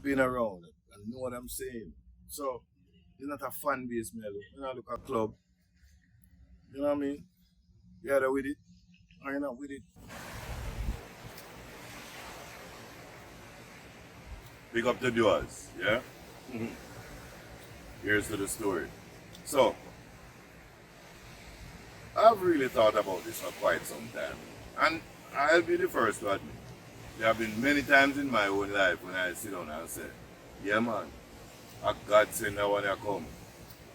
been around and know what I'm saying. So it's not a fan base, me. You know, look at club. You know what I mean? You either with it or you're not with it. Big up the doers, yeah? Here's to the story. So, I've really thought about this for quite some time. And I'll be the first to admit, there have been many times in my own life when I sit down and say, yeah man, a God send I want to come.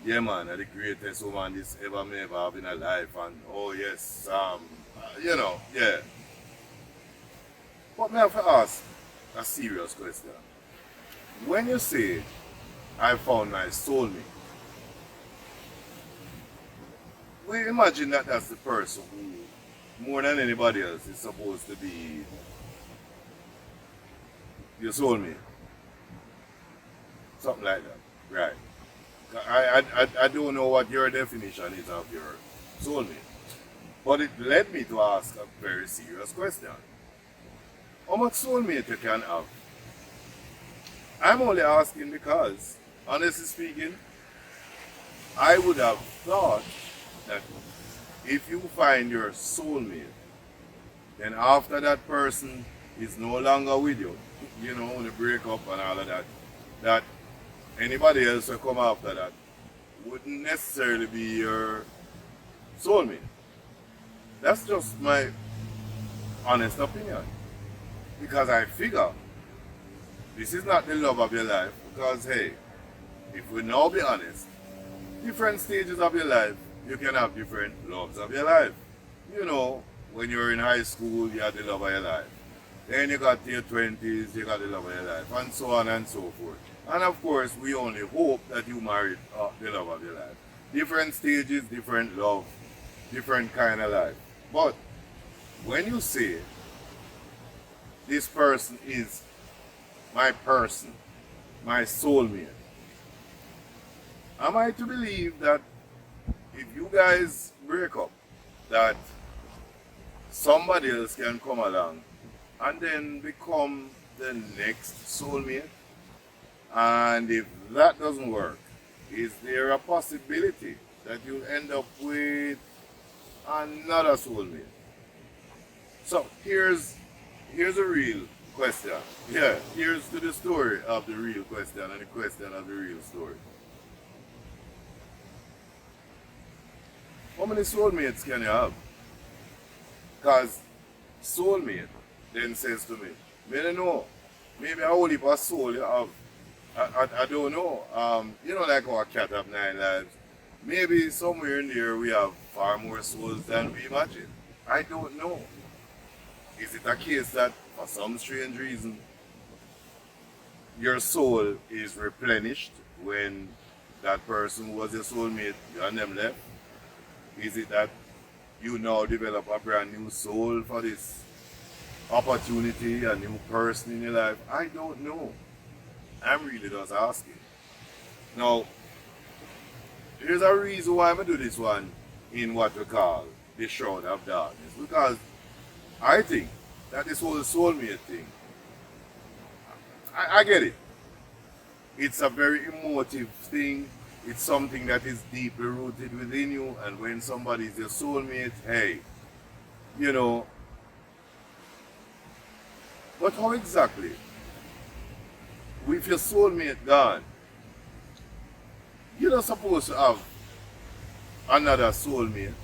Yeah man, I'm the greatest woman this ever may ever have in a life. And oh yes, yeah. But may I have to ask a serious question. When you say, I found my soulmate, we imagine that that's the person who, more than anybody else, is supposed to be your soulmate. Something like that. Right. I don't know what your definition is of your soulmate. But it led me to ask a very serious question. How much soulmate you can have? I'm only asking because, honestly speaking, I would have thought that if you find your soulmate, then after that person is no longer with you, you know, when you break up and all of that, that anybody else who come after that wouldn't necessarily be your soulmate. That's just my honest opinion. Because I figure this is not the love of your life. Because hey, if we now be honest, different stages of your life, you can have different loves of your life. You know, when you're in high school, you have the love of your life. Then you got to your 20s, you got the love of your life, and so on and so forth. And of course, we only hope that you married the love of your life. Different stages, different love, different kind of life. But when you say, this person is my person, my soulmate, am I to believe that if you guys break up, that somebody else can come along and then become the next soulmate? And if that doesn't work, is there a possibility that you'll end up with another soulmate? So here's a real question. Yeah, here's to the story of the real question and the question of the real story. How many soulmates can you have? Because soulmate then says to me, I don't know, maybe I only have a soul you have. I don't know. You know, like our cat have 9 lives. Maybe somewhere in there we have far more souls than we imagine. I don't know. Is it a case that for some strange reason your soul is replenished when that person who was your soulmate and them left? Is it that you now develop a brand new soul for this opportunity, a new person in your life? I don't know. I'm really just asking. Now, here's a reason why I'm going to do this one in what we call the Shroud of Darkness. Because I think that this whole soulmate thing, I get it. It's a very emotive thing. It's something that is deeply rooted within you. And when somebody is your soulmate, hey, you know. But how exactly? With your soulmate gone, you're not supposed to have another soulmate.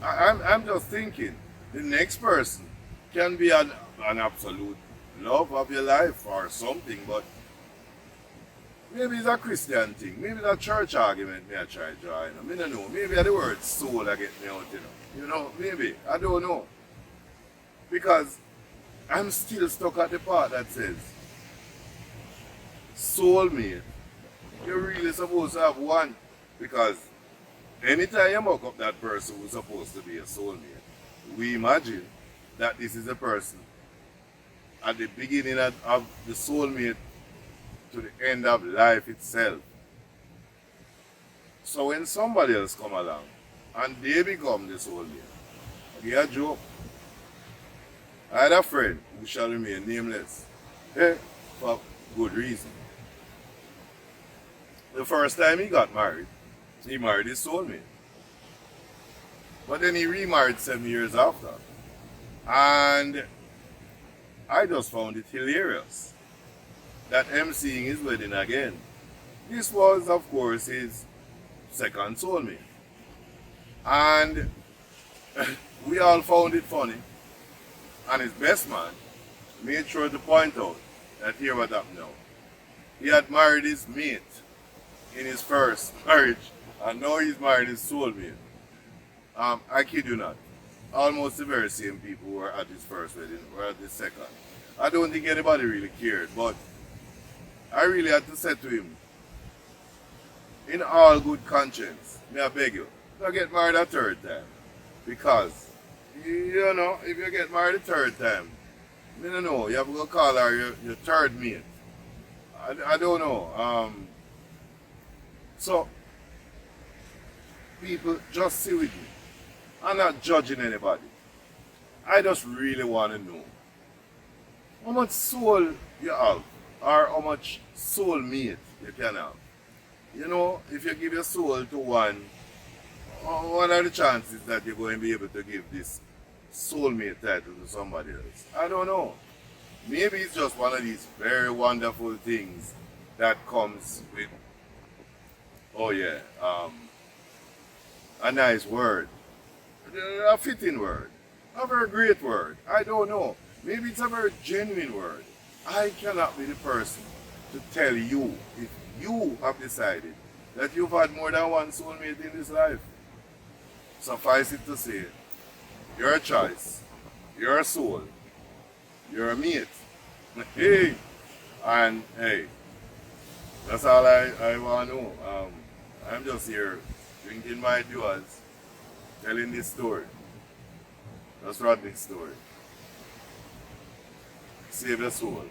I'm just thinking, the next person can be an absolute love of your life or something, but maybe it's a Christian thing. Maybe it's a church argument may I try to join. I don't know. Maybe the word soul that get me out, you know. Maybe. I don't know. Because I'm still stuck at the part that says, soulmate, you're really supposed to have one. Because anytime you mock up that person who's supposed to be a soulmate, we imagine that this is a person at the beginning of the soulmate to the end of life itself. So when somebody else come along and they become the soulmate, be a joke. I had a friend who shall remain nameless. Hey, for good reason. The first time he got married, he married his soulmate. But then he remarried 7 years after. And I just found it hilarious that emceeing his wedding again. This was, of course, his second soulmate. And we all found it funny. And his best man made sure to point out that here what happened now. He had married his mate in his first marriage, and now he's married his soulmate. I kid you not. Almost the very same people who were at his first wedding were at his second. I don't think anybody really cared, but I really had to say to him, in all good conscience, may I beg you, don't get married a third time. Because, you know, if you get married a third time, I don't know, you have to go call her your third mate. I don't know. So, people, just sit with me. I'm not judging anybody. I just really want to know how much soul you have, or how much soulmate you can have. You know, if you give your soul to one, what are the chances that you're going to be able to give this soulmate title to somebody else? I don't know. Maybe it's just one of these very wonderful things that comes with, oh yeah, a nice word, a fitting word, a very great word. I don't know. Maybe it's a very genuine word. I cannot be the person to tell you if you have decided that you've had more than one soulmate in this life. Suffice it to say, your choice, your soul, your mate. Hey, and hey, that's all I want to know. I'm just here drinking my duas, telling this story. That's Rodney's story. Save your soul.